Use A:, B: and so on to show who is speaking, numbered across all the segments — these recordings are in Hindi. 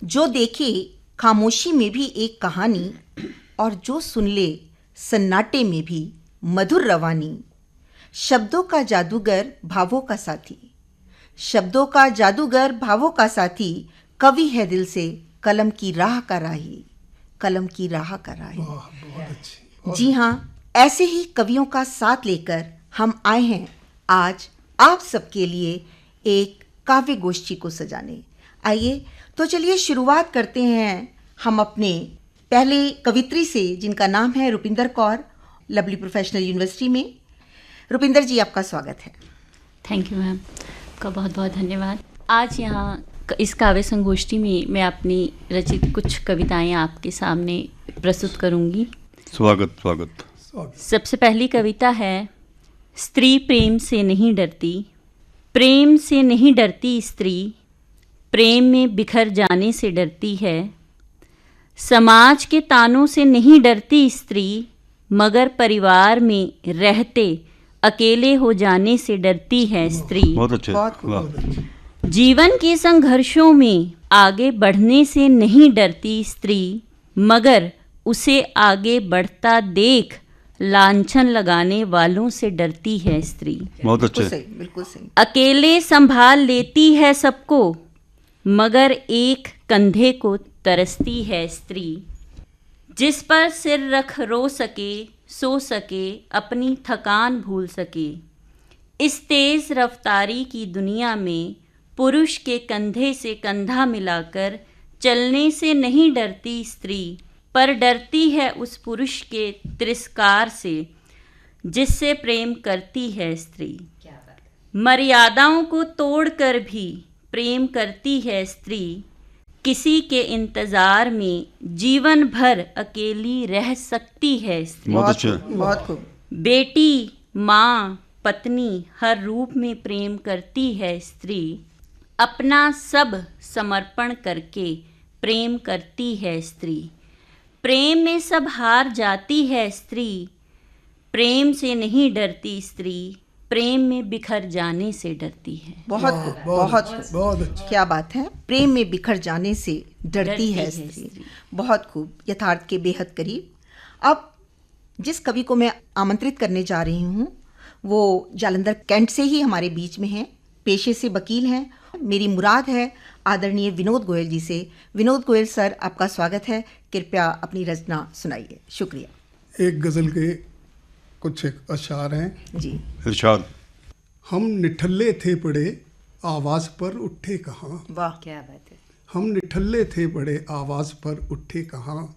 A: जो देखे खामोशी में भी एक कहानी, और जो सुन ले सन्नाटे में भी मधुर रवानी। शब्दों का जादूगर भावों का साथी, शब्दों का जादूगर भावों का साथी, कवि है दिल से कलम की राह का राही, कलम की राह का राही।
B: बहुत अच्छी।
A: जी हाँ, ऐसे ही कवियों का साथ लेकर हम आए हैं आज आप सबके लिए एक काव्य गोष्ठी को सजाने। आइए तो चलिए शुरुआत करते हैं हम अपने पहले कवित्री से, जिनका नाम है Rupinder Kaur, lovely professional university में। रुपिंदर जी, आपका स्वागत है।
C: थैंक यू मैम, आपका बहुत बहुत धन्यवाद। आज यहाँ इस काव्य संगोष्ठी में मैं अपनी रचित कुछ कविताएं आपके सामने प्रस्तुत करूंगी।
D: स्वागत स्वागत।
C: सबसे पहली कविता है, स्त्री प्रेम से नहीं डरती। प्रेम से नहीं डरती स्त्री, प्रेम में बिखर जाने से डरती है। समाज के तानों से नहीं डरती स्त्री, मगर परिवार में रहते अकेले हो जाने से डरती है स्त्री।
D: बहुत अच्छे।
C: जीवन के संघर्षों में आगे बढ़ने से नहीं डरती स्त्री, मगर उसे आगे बढ़ता देख लांछन लगाने वालों से डरती है स्त्री।
D: बहुत अच्छे।
A: बिल्कुल सही।
C: अकेले संभाल लेती है सबको, मगर एक कंधे को तरसती है स्त्री। जिस पर सिर रख रो सके, सो सके, अपनी थकान भूल सके। इस तेज रफ्तारी की दुनिया में पुरुष के कंधे से कंधा मिलाकर चलने से नहीं डरती स्त्री, पर डरती है उस पुरुष के तिरस्कार से जिससे प्रेम करती है स्त्री। मर्यादाओं को तोड़कर भी प्रेम करती है स्त्री। किसी के इंतजार में जीवन भर अकेली रह सकती है स्त्री।
D: बहुत अच्छा।
A: बहुत खूब।
C: बेटी, माँ, पत्नी हर रूप में प्रेम करती है स्त्री। अपना सब समर्पण करके प्रेम करती है स्त्री। प्रेम में सब हार जाती है स्त्री। प्रेम से नहीं डरती स्त्री, प्रेम में बिखर जाने से डरती है।
A: बहुत खूब, बहुत खूब। क्या बात है, प्रेम में बिखर जाने से डरती है स्त्री। बहुत खूब, यथार्थ के बेहद करीब। अब जिस कवि को मैं आमंत्रित करने जा रही हूँ वो जालंधर कैंट से ही हमारे बीच में हैं, पेशे से वकील हैं। मेरी मुराद है आदरणीय विनोद गोयल जी से। विनोद गोयल सर, आपका स्वागत है। कृपया अपनी रचना सुनाइए। शुक्रिया।
B: एक गज़ल के कुछ अशार हैं
A: जी।
D: इरशाद।
B: हम निठल्ले थे पड़े, आवाज़ पर उठे कहाँ।
A: वाह, क्या बात है।
B: हम निठल्ले थे पड़े, आवाज़ पर उठे कहाँ।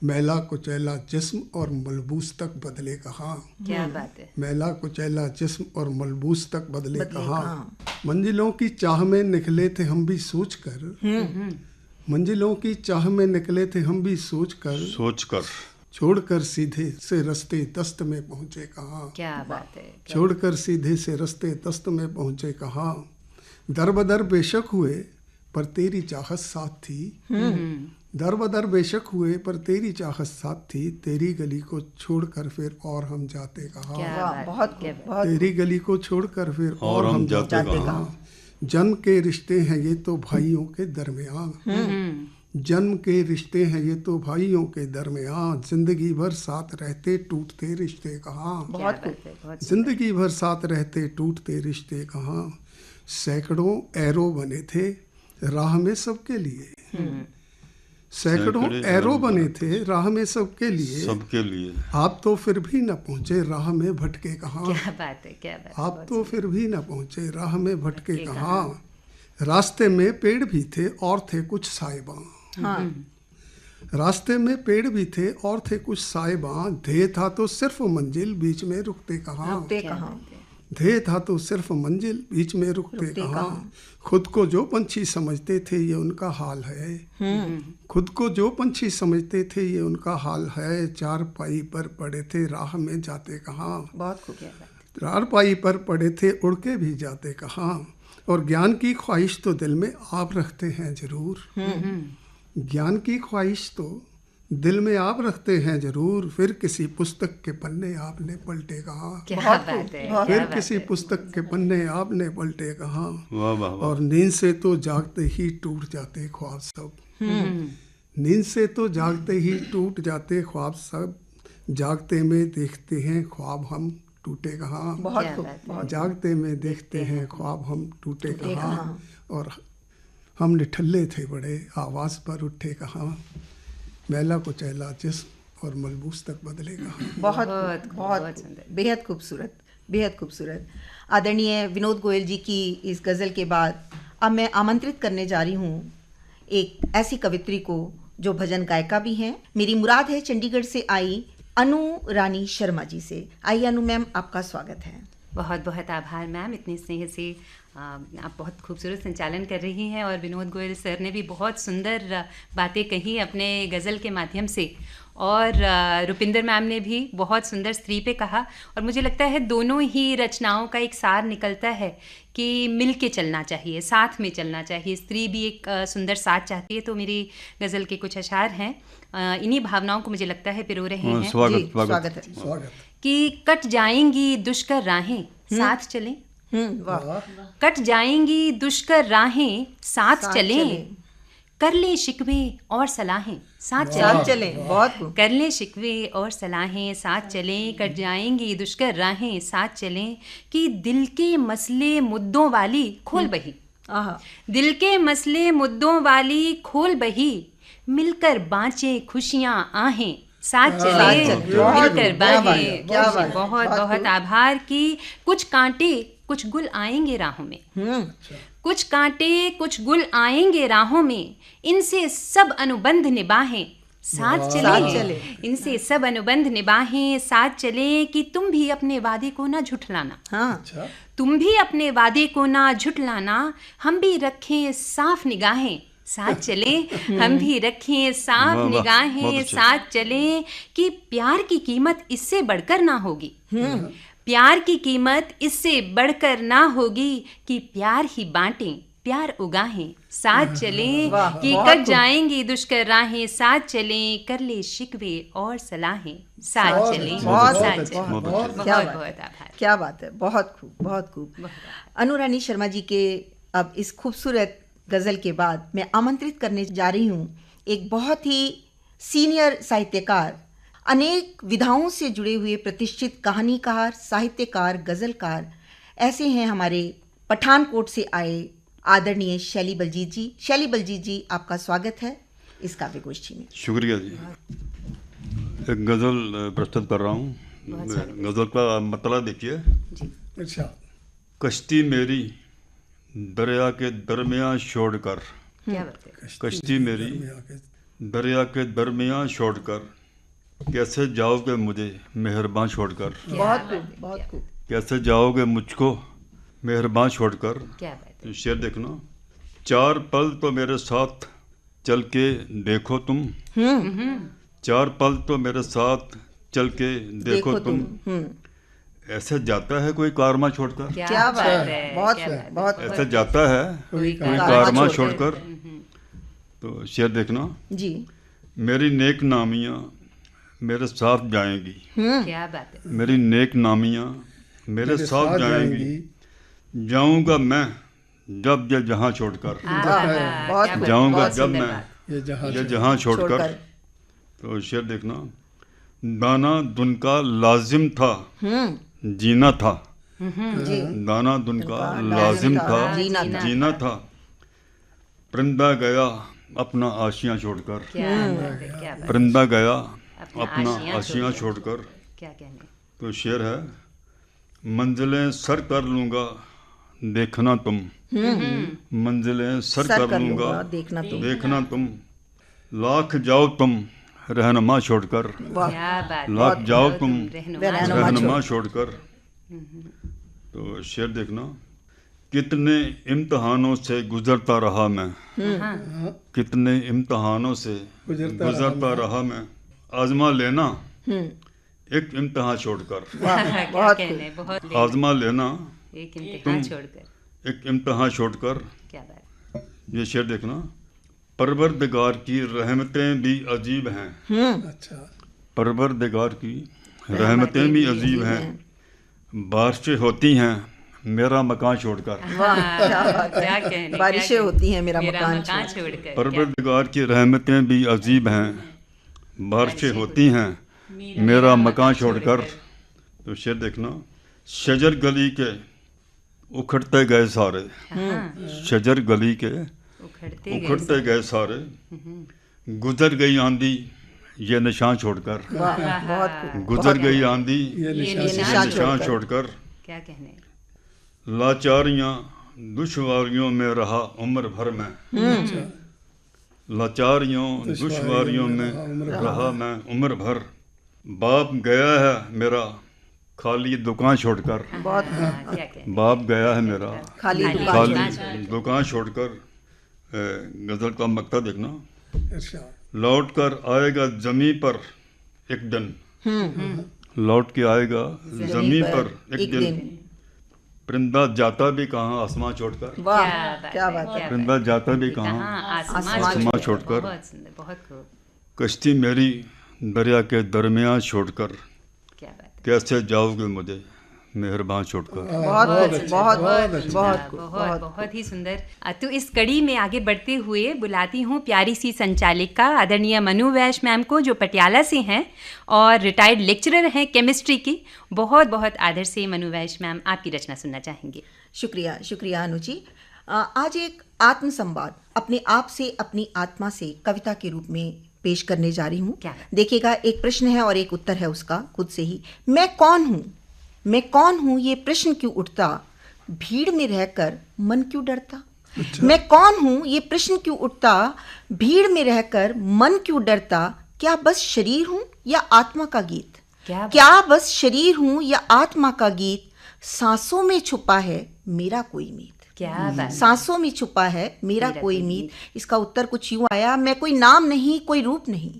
B: मैला कुचैला जिस्म और मलबूस तक बदले कहाँ।
A: क्या बात है।
B: मैला कुचैला जिस्म और मलबूस तक बदले कहाँ। मंजिलों की चाह में निकले थे हम भी सोच कर। मंजिलों की चाह में निकले थे हम भी सोच कर छोड़कर सीधे से रस्ते दस्त में पहुँचे कहाँ।
E: क्या बात है।
B: छोड़कर सीधे से रस्ते दस्त में पहुँचे कहाँ। दर बदर बेशक हुए पर तेरी चाहत साथ थी। दर बदर बेशक हुए पर तेरी चाहत साथ थी। तेरी गली को छोड़कर फिर और हम जाते कहाँ।
A: बहुत
B: तेरी गली को छोड़कर फिर और हम जाते कहाँ। जन्म के रिश्ते हैं ये तो भाइयों के दरमियान। जन्म के रिश्ते हैं ये तो भाइयों के दरमियान। जिंदगी भर साथ रहते टूटते रिश्ते कहाँ। जिंदगी भर साथ रहते टूटते रिश्ते कहाँ। सैकड़ों एरो बने थे राह में सबके लिए। सैकड़ों एरो बने थे राह में सबके लिए। आप तो फिर भी न पहुँचे राह में भटके कहाँ।
E: क्या बात है, क्या बात है।
B: आप तो फिर भी न पहुँचे राह में भटके कहाँ। रास्ते में पेड़ भी थे और थे कुछ साहिबां। रास्ते में पेड़ भी थे और थे कुछ साहिबां। ध्येय था तो सिर्फ मंजिल, बीच में रुकते कहाँ। ध्येय था तो सिर्फ मंजिल, बीच में रुकते कहाँ। खुद को जो पंछी समझते थे ये उनका हाल है। खुद को जो पंछी समझते थे ये उनका हाल है। चार पाई पर पड़े थे राह में जाते कहाँ।
A: बहुत खूब।
B: चार पाई पर पड़े थे उड़ के भी जाते कहाँ। और ज्ञान की ख्वाहिश तो दिल में आप रखते हैं जरूर। ज्ञान की ख्वाहिश तो दिल में आप रखते हैं जरूर, फिर किसी पुस्तक के पन्ने आपने पलटे कहाँ।
E: क्या बात है, क्या
B: फिर
E: बात
B: किसी
E: है।
B: पुस्तक के पन्ने आपने पलटे कहाँ।
D: वाह वाह वाह।
B: और नींद से तो जागते ही टूट जाते ख्वाब सब। नींद से तो जागते ही टूट जाते ख्वाब सब, जागते में देखते हैं ख्वाब हम टूटे कहाँ।
A: बहुत
E: क्या
A: खूब,
E: बात है।
A: बहुत
B: जागते में देखते हैं ख्वाब हम टूटे कहाँ। और हम निठल्ले थे बड़े, आवाज़ पर उठे कहाँ। मैला को चैला जिस्म और मलबूस तक बदले कहाँ।
A: बहुत
E: बहुत
A: खूब,
E: खूब,
A: बहुत
E: बहुत
A: खूब,
E: सुंदर।
A: बेहद खूबसूरत, बेहद खूबसूरत। आदरणीय विनोद गोयल जी की इस गज़ल के बाद अब मैं आमंत्रित करने जा रही हूँ एक ऐसी कवित्री को जो भजन गायिका भी हैं। मेरी मुराद है चंडीगढ़ से आई अनु रानी शर्मा जी से। आइए अनु मैम, आपका स्वागत है।
E: बहुत बहुत आभार मैम, इतने स्नेह से आप बहुत खूबसूरत संचालन कर रही हैं। और विनोद गोयल सर ने भी बहुत सुंदर बातें कही अपने गज़ल के माध्यम से, और रुपिंदर मैम ने भी बहुत सुंदर स्त्री पे कहा। और मुझे लगता है दोनों ही रचनाओं का एक सार निकलता है कि मिल के चलना चाहिए, साथ में चलना चाहिए। स्त्री भी एक सुंदर साथ चाहती है। तो मेरी गज़ल के कुछ अशार हैं, इन्हीं भावनाओं को मुझे लगता है पिरो रहे हैं
D: स्वागत
A: जी,
D: स्वागत।
A: स्वागत है।
B: स्वागत।
E: कि कट जाएंगी दुष्कर राहें साथ चलें।
A: वाह,
E: कट जाएंगी दुष्कर राहें साथ
A: साथ
E: चलें।
A: चलें।
E: कर ले शिकवे और सलाहें साथ
A: साथ
E: चलें।
A: चलें, बहुत खूब।
E: कर ले शिकवे और सलाहें साथ चलें। कट जाएंगी दुष्कर राहें साथ चलें। कि दिल के मसले मुद्दों वाली खोल बही।
A: आहा,
E: दिल के मसले मुद्दों वाली खोल बही। मिलकर बाँचे खुशियाँ आहें साथ चले।
A: चलें। बहुत
E: मिलकर
A: खूब, क्या बात
E: बाहें।
A: है, क्या बात है,
E: बहुत
A: बहुत
E: बहुत
A: खूब।
E: आभार। की कुछ कांटे कुछ गुल आएंगे राहों में। कुछ कांटे कुछ गुल आएंगे राहों में। इनसे सब अनुबंध निभाएं साथ
A: साथ
E: चलें।
A: चलें।
E: इनसे सब अनुबंध निभाएं साथ चलें। कि तुम भी अपने वादे को ना झुठलाना।
A: हाँ,
E: तुम भी अपने वादे को ना झुठलाना। हम भी रखें साफ निगाहें साथ चलें। हम भी रखें साफ
D: वाह, वाह, बहुत
E: निगाहें
D: अच्छा।
E: साथ चलें। कि प्यार की कीमत इससे बढ़कर ना होगी। प्यार की कीमत इससे बढ़कर ना होगी। कि प्यार ही बांटें प्यार उगाहें साथ चलें।
A: वाह,
E: कि
A: बहुत
E: कट
A: खूब।
E: जाएंगी दुष्कर राहें साथ चलें। कर ले शिकवे और सलाहें साथ चलें।
A: बहुत
E: साथ
A: अच्छे,
E: चलें।
D: बहुत
E: बहुत
D: अच्छे।
A: क्या बात
E: बहुत
A: है,
E: आभार।
A: क्या बात है, बहुत खूब, बहुत खूब। अनु रानी शर्मा जी के अब इस खूबसूरत गज़ल के बाद मैं आमंत्रित करने जा रही हूँ एक बहुत ही सीनियर साहित्यकार, अनेक विधाओं से जुड़े हुए प्रतिष्ठित कहानीकार, साहित्यकार, गज़लकार। ऐसे हैं हमारे पठानकोट से आए आदरणीय शैली बलजीत जी। शैली बलजीत जी, आपका स्वागत है इस काव्य गोष्ठी में।
D: शुक्रिया जी। एक गज़ल प्रस्तुत कर रहा हूँ। गज़ल का मतलब देखिए।
B: अच्छा।
D: कश्ती मेरी दरिया के दरमियाँ छोड़कर,
E: क्या बात है।
D: कश्ती मेरी दरिया के दरमियाँ छोड़कर, कैसे जाओगे मुझे मेहरबान छोड़कर।
A: बहुत खूब, बहुत खूब।
D: कैसे जाओगे मुझको मेहरबान छोड़कर।
E: क्या बात है।
D: तो शेर देखना। चार पल तो मेरे साथ चल के देखो तुम। चार पल तो मेरे साथ चल के देखो तुम। ऐसे जाता है कोई कारवां छोड़कर।
A: क्या बात है, बहुत
E: क्या
A: खूब,
E: बात है।
A: बहुत
D: ऐसे
A: खूब।
D: जाता है
E: कोई
D: कोई
A: कारवां
D: कारवां
A: छोड़कर।
D: छोड़कर। तो शेर देखना।
A: जी,
D: मेरी नेक नामियाँ मेरे साथ जाएंगी।
E: क्या बात है।
D: मेरी नेक नामियाँ मेरे साथ जाएंगी। जाऊंगा मैं जब ये जहाँ छोड़कर।
A: बहुत खूब,
D: जाऊंगा
A: बहुत
D: जब
A: सुंदर
D: मैं
A: बात।
D: ये जहाँ छोड़कर। तो शेर देखना। दाना दुन का लाजिम था जीना था।
A: जी,
D: दाना दुन का लाजिम था
A: जीना था।
D: जीना था। परिंदा गया अपना आशियाँ छोड़कर।
E: क्या बात है। क्या बात है।
D: परिंदा गया
E: अपना
D: अपना
E: आशियाँ
D: आशियाँ छोड़कर।
E: क्या कहने।
D: तो शेर है। मंजिलें सर कर लूँगा देखना तुम। मंजिलें सर कर लूँगा
A: देखना तुम।
D: देखना तुम। लाख जाओ तुम रहनुमा छोड़कर।
E: क्या बात है।
D: लाख जाओ तुम
E: रहनुमा।
D: रहनुमा छोड़कर। तो शेर देखना। कितने इम्तहानों से गुजरता रहा मैं। कितने इम्तहानों से गुजरता रहा मैं। आजमा लेना एक इम्तहान छोड़कर।
E: क्या कहने। बहुत
D: आजमा लेना
E: एक इम्तिहान छोड़कर।
D: एक इम्तहान छोड़कर।
E: क्या बात।
D: ये शेर देखना। परवरदिगार की रहमतें भी अजीब हैं।
B: अच्छा।
D: परवरदिगार की रहमतें भी अजीब हैं, बारिशें होती हैं मेरा मकान छोड़कर।
A: वाह, क्या बात है।
E: क्या कहने,
A: बारिशें
E: क्या
A: होती हैं मेरा मकान
E: मकान छोड़कर।
D: परवरदिगार की रहमतें भी अजीब हैं, बारिशें होती हैं मेरा मकान छोड़कर। तो शेर देखना, शजर गली के उखड़ते गए सारे, शजर गली के उखड़ते गए सारे, गुजर गई आंधी ये निशान छोड़कर।
A: वाह, बहुत खूब।
D: गुजर गई आंधी
B: ये
A: निशान
D: निशान छोड़कर।
E: क्या कहने।
D: लाचारियां दुश्वारियों में रहा उम्र भर में, लाचारियों दुश्वारियों में रहा मैं उम्र भर। बाप गया है मेरा खाली दुकान छोड़कर,
A: बहुत
E: क्या कहने।
D: बाप गया है मेरा
A: खाली दुकान
D: खाली दुकान छोड़कर। गजल का मक्ता देखना,
B: इरशाद।
D: लौट कर आएगा जमी पर एक दिन, लौट के आएगा जमी पर एक दिन, परिंदा जाता भी कहाँ आसमां छोड़कर।
A: वाह, क्या बात है।
D: परिंदा जाता भी कहाँ आसमां छोड़कर।
E: बहुत सुंदर, बहुत खूब।
D: कश्ती मेरी दरिया के दरमियान छोड़कर,
E: क्या बात है।
D: कैसे जाओगे मुझे मेहरबान छोड़कर।
A: बहुत बहुत बहुत
E: बहुत बहुत ही सुंदर। तो इस कड़ी में आगे बढ़ते हुए बुलाती हूँ प्यारी सी संचालिका आदरणीय मनु वैश मैम को, जो पटियाला से हैं और रिटायर्ड लेक्चरर हैं केमिस्ट्री की। बहुत बहुत आदर से मनु वैश मैम आपकी रचना सुनना चाहेंगे।
A: शुक्रिया, शुक्रिया अनु जी। आज एक आत्म संवाद अपने आप से, अपनी आत्मा से कविता के रूप में पेश करने जा रही हूँ।
E: क्या?
A: देखिएगा, एक प्रश्न है और एक उत्तर है उसका खुद से ही। मैं कौन हूँ, मैं कौन हूँ ये प्रश्न क्यों उठता, भीड़ में रहकर मन क्यों डरता। मैं कौन हूँ ये प्रश्न क्यों उठता, भीड़ में रहकर मन क्यों डरता। क्या बस शरीर हूँ या आत्मा का गीत, क्या बस शरीर हूँ या आत्मा का गीत। सांसों में छुपा है मेरा कोई मीत,
E: क्या बात।
A: सांसों में छुपा है मेरा कोई मीत। इसका उत्तर कुछ यूं आया, मैं कोई नाम नहीं कोई रूप नहीं,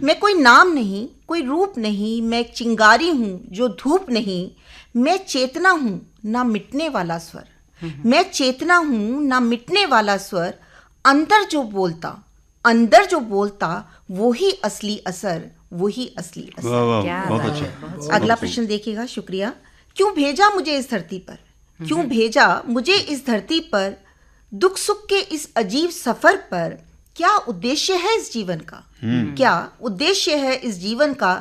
A: मैं कोई नाम नहीं कोई रूप नहीं, मैं एक चिंगारी हूँ जो धूप नहीं, मैं चेतना हूँ ना मिटने वाला स्वर, मैं चेतना हूँ ना मिटने वाला स्वर। अंदर जो बोलता, अंदर जो बोलता, वो ही असली असर, वो ही असली असर।
D: वाह वाह, बहुत अच्छा।
A: अगला प्रश्न देखिएगा। शुक्रिया। क्यों भेजा मुझे इस धरती पर, क्यों भेजा मुझे इस धरती पर, दुख सुख के इस अजीब सफर पर। क्या उद्देश्य है इस जीवन का, क्या उद्देश्य है इस जीवन का।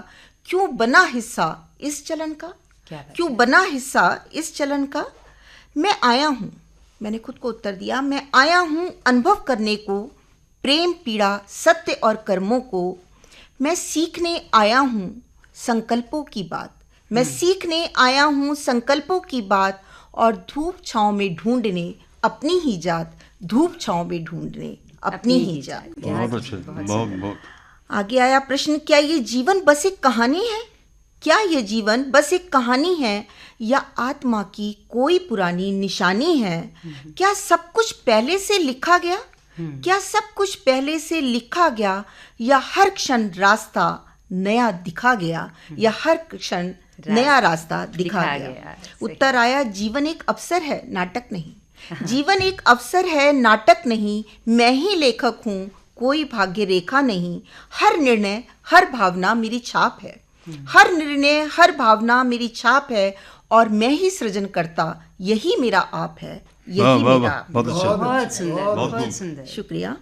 A: क्यों बना हिस्सा इस चलन का, क्यों बना हिस्सा इस चलन का। मैं आया हूँ, मैंने खुद को उत्तर दिया, मैं आया हूँ अनुभव करने को, प्रेम पीड़ा सत्य और कर्मों को। मैं सीखने आया हूँ संकल्पों की बात, मैं सीखने आया हूँ संकल्पों की बात। और धूप छाँव में ढूंढने अपनी ही जात, धूप छाँव में ढूंढने अपनी ही जात।
D: बहुत अच्छे, बहुत बहुत।
A: आगे आया प्रश्न, क्या ये जीवन बस एक कहानी है, क्या ये जीवन बस एक कहानी है, या आत्मा की कोई पुरानी निशानी है। क्या सब कुछ पहले से लिखा गया, क्या सब कुछ पहले से लिखा गया, या हर क्षण रास्ता नया दिखा गया, या हर क्षण नया रास्ता दिखा गया। उत्तर आया, जीवन एक अवसर है नाटक नहीं, जीवन एक अवसर है नाटक नहीं। मैं ही लेखक हूँ कोई भाग्य रेखा नहीं, हर निर्णय हर भावना मेरी छाप है, हर निर्णय हर भावना मेरी छाप है। और मैं ही सृजन करता, यही मेरा आप है, यही मेरा।
D: बहुत अच्छा,
E: बहुत सुंदर, बहुत सुंदर।
A: शुक्रिया।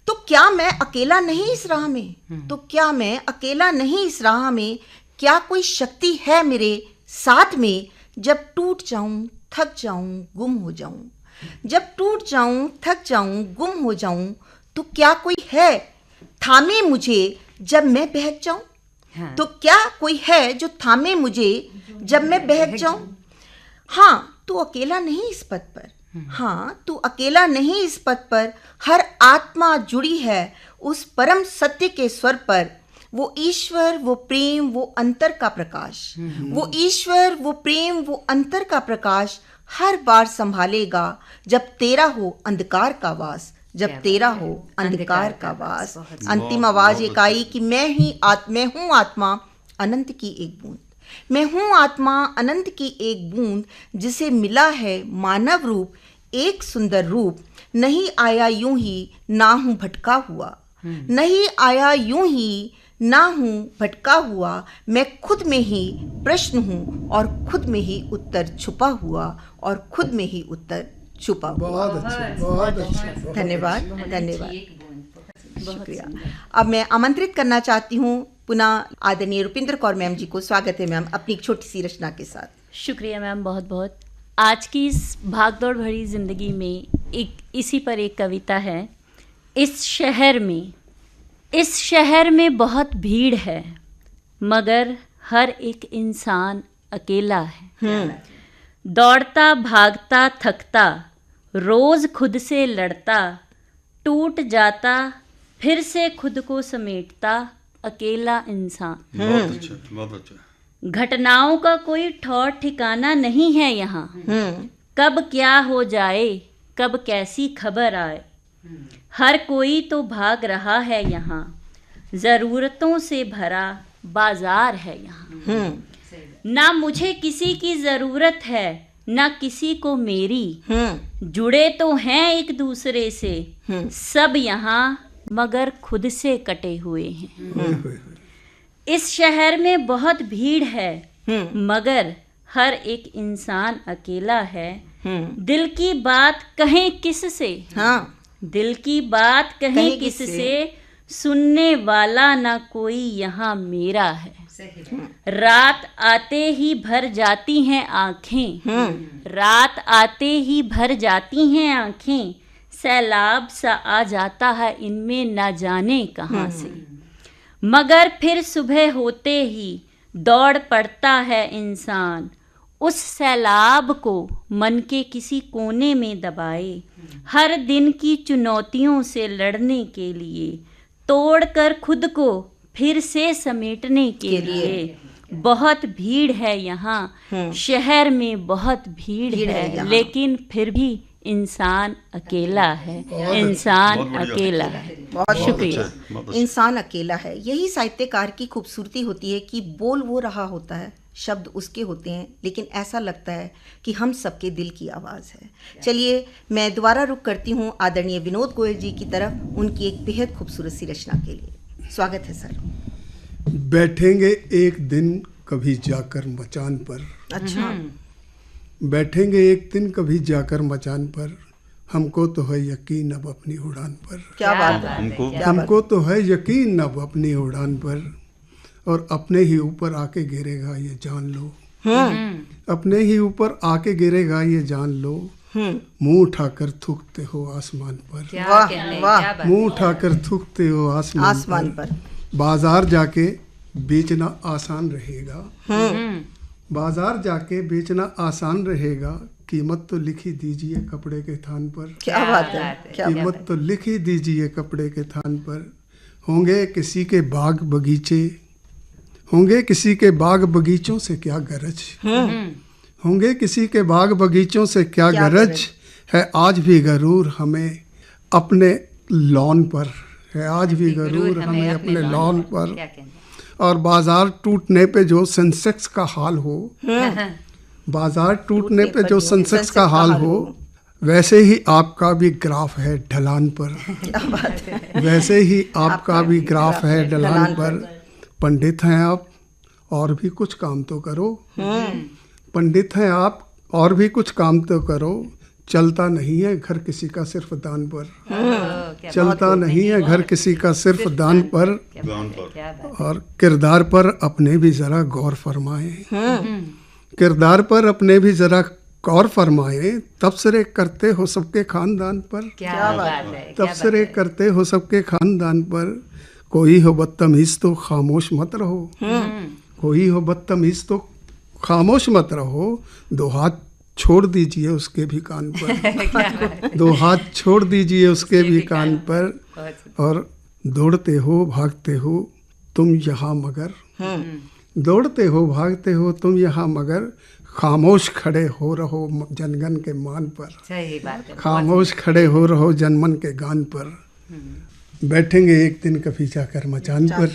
A: तो क्या मैं अकेला नहीं इस राह में, तो क्या मैं अकेला नहीं इस राह में। क्या कोई शक्ति है मेरे साथ में, जब टूट जाऊं थक जाऊं गुम हो जाऊं, जब टूट जाऊं थक जाऊं गुम हो जाऊं। तो क्या कोई है थामे मुझे जब मैं बहक जाऊं, तो क्या कोई है जो थामे मुझे जब मैं बहक जाऊं। हाँ, तू अकेला नहीं इस पथ पर, हाँ तू अकेला नहीं इस पथ पर। हर आत्मा जुड़ी है उस परम सत्य के स्वर पर। वो ईश्वर वो प्रेम वो अंतर का प्रकाश, वो ईश्वर वो प्रेम वो अंतर का प्रकाश। हर बार संभालेगा जब तेरा हो अंधकार का वास, जब तेरा हो अंधकार का वास। अंतिम आवाज एक आई कि मैं हूँ आत्मा अनंत की एक बूंद, मैं हूँ आत्मा अनंत की एक बूंद, जिसे मिला है मानव रूप एक सुंदर रूप, नहीं आया यूं ही ना हूं भटका हुआ, नहीं आया यूं ही ना हूं भटका हुआ, मैं खुद में ही प्रश्न हूं और खुद में ही उत्तर छुपा हुआ, और खुद में ही उत्तर छुपा हुआ।
B: बहुत अच्छे, बहुत अच्छे।
A: धन्यवाद, धन्यवाद, शुक्रिया। अब मैं आमंत्रित करना चाहती हूँ पुनः आदरणीय रुपिंदर कौर मैम जी को। स्वागत है मैम अपनी एक छोटी सी रचना के साथ।
C: शुक्रिया मैम, बहुत बहुत। आज की इस भागदौड़ भरी ज़िंदगी में इसी पर एक कविता है। इस शहर में बहुत भीड़ है, मगर हर एक इंसान अकेला है। दौड़ता भागता थकता, रोज़ खुद से लड़ता, टूट जाता फिर से खुद को समेटता, अकेला इंसान।
D: बहुत अच्छा, बहुत अच्छा।
C: घटनाओं का कोई ठौर ठिकाना नहीं है यहाँ, कब क्या हो जाए, कब कैसी खबर आए, हर कोई तो भाग रहा है यहाँ, ज़रूरतों से भरा बाजार है यहाँ। ना मुझे किसी की ज़रूरत है, ना किसी को मेरी, जुड़े तो हैं एक दूसरे से सब यहाँ, मगर खुद से कटे हुए हैं। इस शहर में बहुत भीड़ है, मगर हर एक इंसान अकेला है। दिल की बात कहें किससे, दिल की बात कहें किससे, सुनने वाला ना कोई यहाँ मेरा है। रात आते ही भर जाती हैं आँखें, रात आते ही भर जाती हैं आँखें, सैलाब सा आ जाता है इनमें ना जाने कहाँ से, मगर फिर सुबह होते ही दौड़ पड़ता है इंसान, उस सैलाब को मन के किसी कोने में दबाए, हर दिन की चुनौतियों से लड़ने के लिए, तोड़कर खुद को फिर से समेटने के लिए। बहुत भीड़ है यहाँ, शहर में बहुत भीड़ है, लेकिन फिर भी इंसान अकेला है, इंसान अकेला है।
A: बहुत
C: शुक्रिया।
A: इंसान अकेला है, यही साहित्यकार की खूबसूरती होती है कि बोल वो रहा होता है, शब्द उसके होते हैं, लेकिन ऐसा लगता है कि हम सबके दिल की आवाज़ है। चलिए मैं दोबारा रुख करती हूँ आदरणीय विनोद गोयल जी की तरफ, उनकी एक बेहद खूबसूरत सी रचना के लिए। स्वागत है सर।
B: बैठेंगे एक दिन कभी जाकर मचान पर,
A: अच्छा,
B: बैठेंगे एक दिन कभी जाकर मचान पर, हमको तो है यकीन अब अपनी उड़ान पर।
A: क्या बात है,
B: हमको तो है यकीन अब अपनी उड़ान पर, और अपने ही ऊपर आके गिरेगा ये जान लो, अपने ही ऊपर आके गिरेगा ये जान लो, मुंह उठाकर थूकते हो आसमान पर,
A: वाह,
B: मुंह उठाकर थूकते हो आसमान पर। बाजार जाके बेचना आसान रहेगा, बाजार जाके बेचना आसान रहेगा, कीमत तो लिखी दीजिए कपड़े के थान पर।
A: क्या बात है,
B: कीमत तो लिखी दीजिए कपड़े के थान पर। होंगे किसी के बाग बगीचे, होंगे किसी के बाग बगीचों से क्या गरज, होंगे किसी के बाग बगीचों से क्या गरज, है आज भी गरूर हमें अपने लॉन पर, है आज भी गरूर हमें अपने लॉन पर। और बाजार टूटने पे जो सेंसेक्स का हाल हो, बाजार टूटने पे जो सेंसेक्स का हाल हो, वैसे ही आपका भी ग्राफ है ढलान पर, वैसे ही आपका भी ग्राफ है ढलान पर। पंडित हैं आप और भी कुछ काम तो करो, पंडित हैं आप और भी कुछ काम तो करो, चलता नहीं है घर किसी का सिर्फ दान पर, चलता नहीं है घर किसी का सिर्फ दान पर। और किरदार पर अपने भी जरा गौर फरमाएं, किरदार पर अपने भी जरा गौर फरमाएं, तबसरे करते हो सबके खानदान पर, तबसरे करते हो सबके खानदान पर। कोई हो बदतमीज तो खामोश मत रहो, कोई हो बदतमीज तो खामोश मत रहो, दो हाथ छोड़ दीजिए उसके भी कान पर, दो हाथ छोड़ दीजिए उसके भी कान पर। और दौड़ते हो भागते हो तुम यहाँ मगर, दौड़ते हो भागते हो तुम यहाँ मगर, खामोश खड़े हो रहो जनगण के मान पर,
E: सही बात है,
B: खामोश खड़े हो रहो जनमन के गान पर। बैठेंगे एक दिन कभी जाकर मचान पर,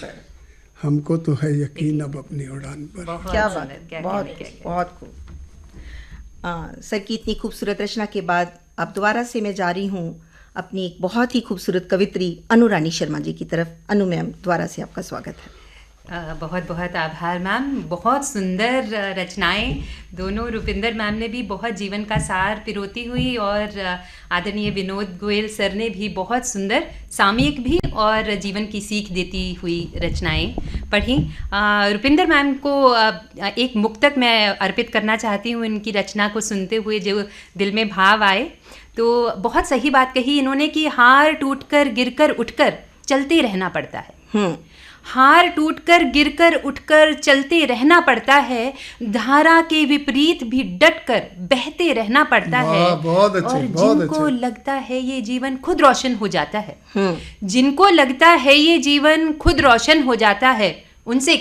B: हमको तो है यकीन अब अपनी उड़ान पर।
A: क्या बात है, बहुत बहुत खूब। सर की इतनी खूबसूरत रचना के बाद अब दोबारा से मैं जा रही हूँ अपनी एक बहुत ही खूबसूरत कवित्री अनु रानी शर्मा जी की तरफ। अनु मैम, दोबारा से आपका स्वागत है।
E: बहुत बहुत आभार मैम। बहुत सुंदर रचनाएं दोनों रुपिंदर मैम ने भी बहुत जीवन का सार पिरोती हुई, और आदरणीय विनोद गोयल सर ने भी बहुत सुंदर सामयिक भी और जीवन की सीख देती हुई रचनाएं पढ़ी। रुपिंदर मैम को एक मुक्तक मैं अर्पित करना चाहती हूँ। इनकी रचना को सुनते हुए जो दिल में भाव आए, तो बहुत सही बात कही इन्होंने कि हार टूटकर गिरकर उठकर चलते रहना पड़ता है। हार टूटकर गिरकर उठकर चलते रहना पड़ता है, धारा के विपरीत भी डटकर बहते रहना पड़ता है।
B: बहुत अच्छे,
E: और
B: बहुत
E: जिनको
B: अच्छे।
E: लगता है ये जीवन खुद रोशन हो जाता है, जिनको लगता है ये जीवन खुद रोशन हो जाता है, उनसे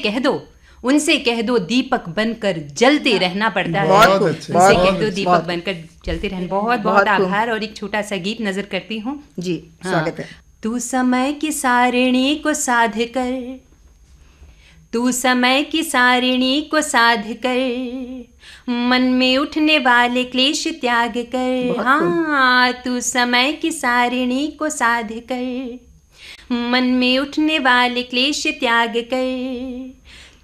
E: कह दो दीपक बनकर जलते रहना पड़ता है।
B: बहुत अच्छे,
E: उनसे
B: बहुत
E: कह दो
B: अच्छे।
E: दीपक बनकर जलते रहना। बहुत बहुत आभार। और एक छोटा सा गीत नजर करती हूँ
A: जी, स्वागत है।
E: तू समय की सारिणी को साध कर, तू समय की सारिणी को साध कर, मन में उठने वाले क्लेश त्याग कर। हाँ, तू समय की सारिणी को साध कर, मन में उठने वाले क्लेश त्याग कर।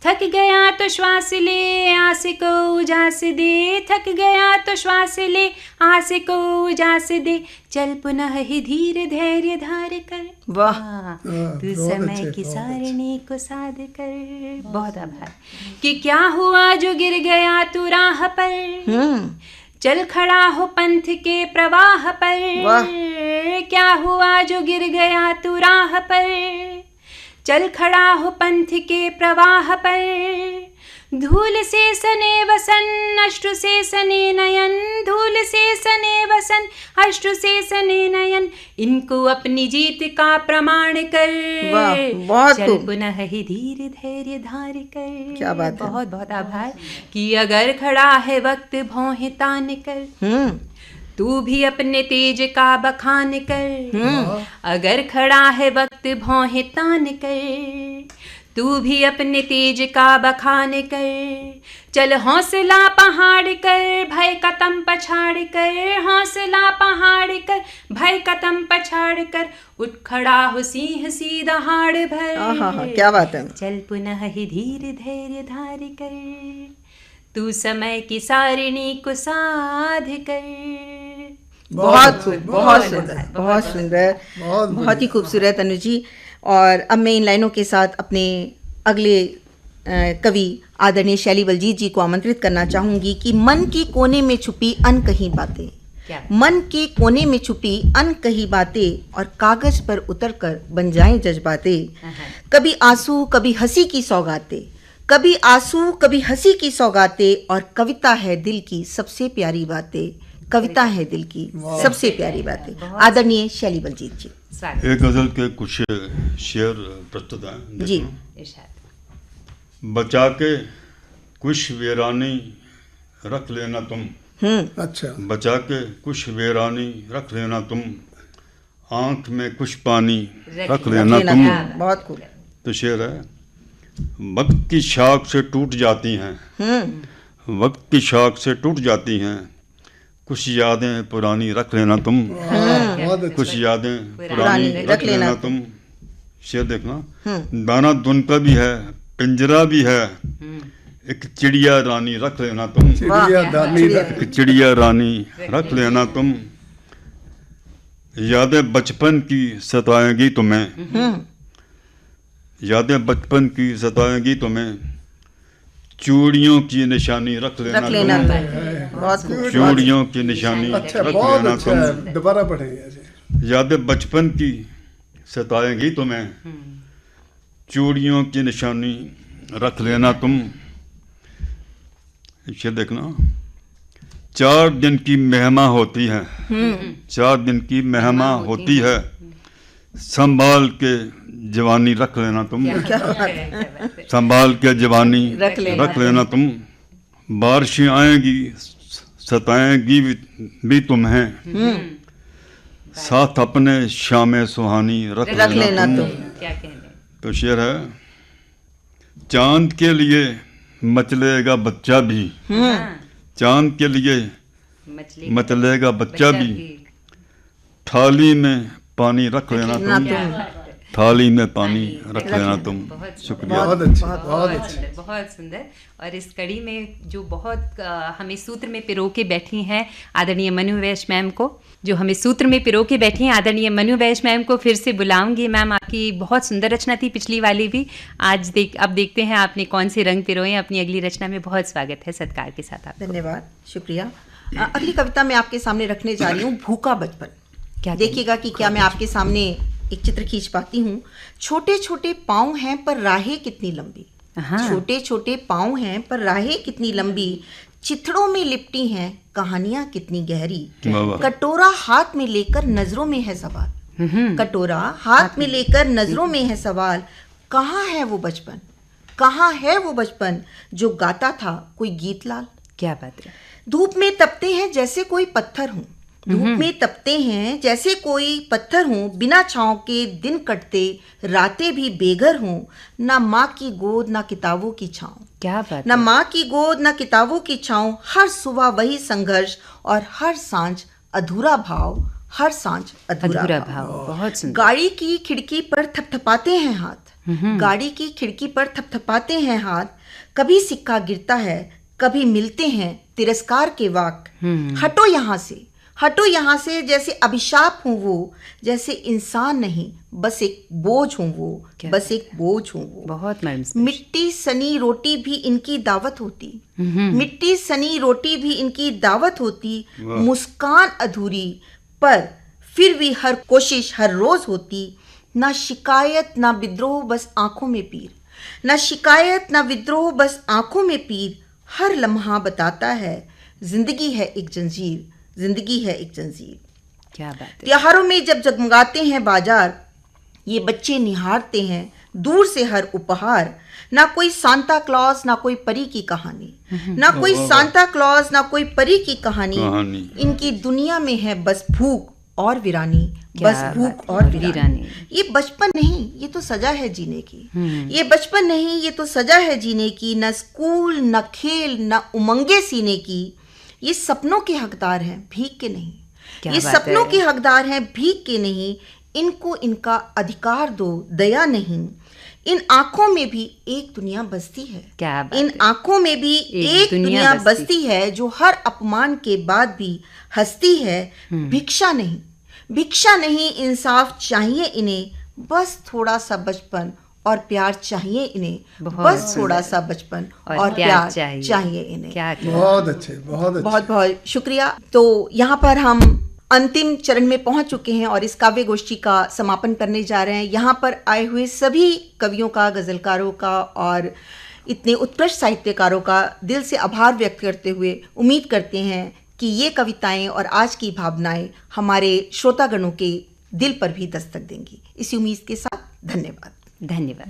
E: थक गया तो श्वास ले, आस को उजास दे, थक गया तो श्वास ले, आस को उजास दे, चल पुनः ही धीर धैर्य धार कर।
A: वाह,
E: तू
B: बहुत
E: समय
B: अच्छे,
E: की
B: बहुत
E: सारिणी को साध कर। बहुत आभार। कि क्या हुआ जो गिर गया तू राह पर, चल खड़ा हो पंथ के प्रवाह पर। क्या हुआ जो गिर गया तू राह पर, चल खड़ा हो पंथ के प्रवाह पर। धूल से सने वसन, अश्रु से सने नयन, धूल से सने वसन, अश्रु से सने नयन, इनको अपनी जीत का प्रमाण कर।
A: वाह, बहुत
E: चल
A: खूब।
E: पुनः ही धीर धैर्य धार कर।
A: क्या बात है।
E: बहुत बहुत आभार। कि अगर खड़ा है वक्त भौहें तान कर, तू भी अपने तेज का बखान कर। अगर खड़ा है वक्त भौहें तान कर, तू भी अपने तेज का बखान कर। चल हौसला पहाड़ कर, भय का तम पछाड़ कर। हौसला पहाड़ कर, भय का तम पछाड़ कर, उठ खड़ा हो सिंह सी दहाड़ भर।
A: क्या बात है।
E: चल पुनः ही धीर धैर्य धार कर, तू समय की सारिणी को साध कर।
A: बहुत सुंदर, बहुत सुंदर, बहुत ही खूबसूरत अनु जी। और अब मैं इन लाइनों के साथ अपने अगले कवि आदरणीय शैली बलजीत जी को आमंत्रित करना चाहूंगी कि मन के कोने में छुपी अनकही बातें, मन के कोने में छुपी अनकही बातें और कागज पर उतरकर बन जाएं जज्बातें। कभी आंसू कभी हंसी की सौगातें, कभी आंसू कभी हंसी की सौगातें, और कविता है दिल की सबसे प्यारी बातें, कविता है दिल की सबसे प्यारी बातें। आदरणीय शैली बलजीत जी।
D: एक गजल के कुछ शेर प्रस्तुत हैं
A: जी।
D: बचा के कुछ वीरानी रख लेना तुम,
B: अच्छा,
D: बचा के कुछ वीरानी रख लेना तुम, आंख में कुछ पानी रख लेना तुम।
A: बहुत खूब।
D: तो शेर है, वक्त की शाख से टूट जाती हैं, वक्त की शाख से टूट जाती हैं, कुछ यादें पुरानी रख लेना तुम, कुछ यादें पुरानी रख लेना तुम। शेर देखना, दाना धुन का भी है, पिंजरा भी है, एक चिड़िया रानी रख लेना तुम, एक चिड़िया रानी रख लेना तुम। यादें बचपन की सताएंगी तुम्हें, यादें बचपन की सताएंगी तुम्हें, चूड़ियों की निशानी रख लेना तुम, चूड़ियों की निशानी रख लेना तुम।
B: दोबारा पढ़ेंगे।
D: यादें बचपन की सताएंगी तुम्हें, चूड़ियों की निशानी रख लेना तुम। इसे देखना, 4 दिन की मेहमा होती है, 4 दिन की मेहमा होती है, संभाल के जवानी रख लेना तुम, संभाल के जवानी रख लेना तुम। बारिशें आएंगी सताएंगी भी तुम्हें, साथ अपने शामे सुहानी रख लेना तुम। तो शेर है, चांद के लिए मचलेगा बच्चा भी, चांद के लिए मचलेगा बच्चा भी, थाली में पानी रख लेना तुम, थाली में पानी रख लेना तुम। शुक्रिया।
B: बहुत अच्छे,
E: बहुत सुंदर। और इस कड़ी में जो बहुत हमें सूत्र में पिरो के बैठी हैं आदरणीय मनु वैश मैम को, जो हमें सूत्र में पिरो के बैठी हैं आदरणीय मनु वैश मैम को फिर से बुलाऊंगी। मैम, आपकी बहुत सुंदर रचना थी पिछली वाली भी, अब देखते हैं आपने कौन से रंग पिरोए अपनी अगली रचना में। बहुत स्वागत है सत्कार के साथ आपका।
A: धन्यवाद, शुक्रिया। अगली कविता मैं आपके सामने रखने जा रही हूँ भूखा बचपन।
E: क्या
A: देखिएगा कि क्या मैं आपके सामने एक चित्र खींच पाती हूँ। छोटे छोटे पाँव हैं पर राहें कितनी लंबी, छोटे छोटे पाँव हैं पर राहें कितनी लंबी, चिथड़ों में लिपटी हैं कहानियां कितनी गहरी, कटोरा हाथ में लेकर नजरों में है सवाल, कटोरा हाथ में लेकर नजरों में है सवाल, कहाँ है वो बचपन, कहाँ है वो बचपन जो गाता था कोई गीत लाल।
E: क्या बात है।
A: धूप में तपते हैं जैसे कोई पत्थर हूँ, धूप में तपते हैं जैसे कोई पत्थर हूँ, बिना छाँव के दिन कटते रातें भी बेघर हूँ, ना माँ की गोद ना किताबों की छाँव।
E: क्या बात।
A: ना माँ की गोद ना किताबों की छाँव, हर सुबह वही संघर्ष और हर सांझ अधूरा भाव, हर सांझ अधूरा भाव।
E: बहुत सुंदर।
A: गाड़ी की खिड़की पर थपथपाते हैं हाथ, गाड़ी की खिड़की पर थपथपाते हैं हाथ, कभी सिक्का गिरता है कभी मिलते हैं तिरस्कार के वाक। हटो यहाँ से, हटो यहाँ से, जैसे अभिशाप हूँ वो, जैसे इंसान नहीं बस एक बोझ हूँ वो, बस एक बोझ हूँ वो।
E: बहुत
A: मिट्टी सनी रोटी भी इनकी दावत होती, मिट्टी सनी रोटी भी इनकी दावत होती, मुस्कान अधूरी पर फिर भी हर कोशिश हर रोज होती, ना शिकायत ना विद्रोह बस आंखों में पीर, ना शिकायत ना विद्रोह बस आंखों में पीर, हर लम्हा बताता है जिंदगी है एक जंजीर, जिंदगी है एक जंजीर।
E: क्या बात है।
A: त्योहारों में जब जगमगाते हैं बाजार, ये बच्चे निहारते हैं दूर से हर उपहार, ना कोई सांता क्लॉज ना कोई परी की कहानी, ना कोई सांता क्लॉज ना कोई परी की कहानी, इनकी दुनिया में है बस भूख और वीरानी, बस भूख और वीरानी। ये बचपन नहीं, ये तो सजा है जीने की, ये बचपन नहीं ये तो सजा है जीने की, न स्कूल न खेल न उमंगे सीने की, ये सपनों के हकदार हैं भीख के नहीं, ये सपनों के हकदार हैं भीख के नहीं, इनको इनका अधिकार दो दया नहीं, इन आंखों में भी एक दुनिया बसती है,
E: क्या बात
A: इन आंखों में भी एक दुनिया बसती है, जो हर अपमान के बाद भी हंसती है। भिक्षा नहीं, भिक्षा नहीं इंसाफ चाहिए इन्हें, बस थोड़ा सा बचपन और प्यार चाहिए इन्हें, बस थोड़ा सा बचपन और प्यार चाहिए इन्हें।
B: बहुत अच्छे, बहुत अच्छे।
A: बहुत बहुत शुक्रिया। तो यहाँ पर हम अंतिम चरण में पहुंच चुके हैं और इस काव्य गोष्ठी का समापन करने जा रहे हैं। यहाँ पर आए हुए सभी कवियों का, गजलकारों का और इतने उत्कृष्ट साहित्यकारों का दिल से आभार व्यक्त करते हुए उम्मीद करते हैं कि ये कविताएं और आज की भावनाएं हमारे श्रोतागणों के दिल पर भी दस्तक देंगी। इसी उम्मीद के साथ धन्यवाद।
E: धन्यवाद।